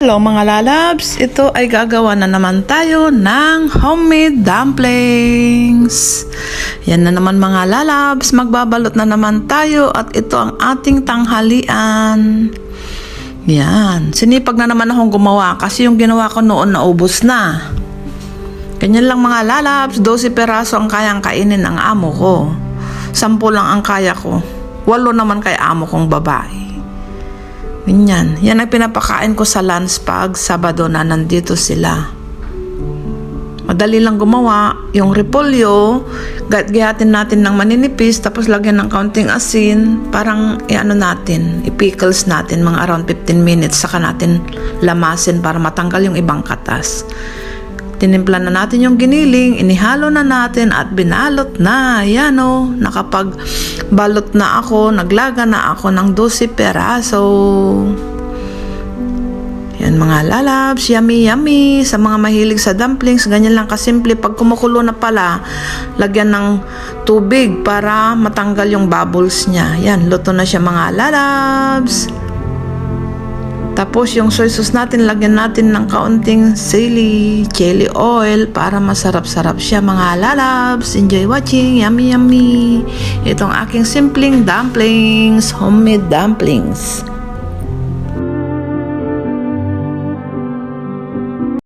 Hello mga lalabs, ito ay gagawa na naman tayo ng homemade dumplings. Yan na naman mga lalabs, magbabalot na naman tayo at ito ang ating tanghalian. Yan, sinipag na naman akong gumawa kasi yung ginawa ko noon naubos na. Ganyan lang mga lalabs, 12 peraso ang kayang kainin ng amo ko. 10 lang ang kaya ko, 8 naman kay amo kong babae. Ganyan. Yan ang pinapakain ko sa lunch pag Sabado na nandito sila. Madali lang gumawa. Yung repolyo, gayatin natin ng maninipis, tapos lagyan ng kaunting asin, parang i-pickles natin mga around 15 minutes, saka natin lamasin para matanggal yung ibang katas. Tinimpla na natin yung giniling, inihalo na natin at binalot na. Yan o, nakapagbalot na ako, naglaga na ako ng 12 peraso. Yan mga lalabs, yummy yummy. Sa mga mahilig sa dumplings, ganyan lang kasimple. Pag kumukulo na pala, lagyan ng tubig para matanggal yung bubbles niya. Yan, luto na siya mga lalabs. Tapos yung soy sauce natin, lagyan natin ng kaunting chili oil para masarap-sarap siya mga lalabs. Enjoy watching, yummy yummy. Itong aking simpleng dumplings, homemade dumplings.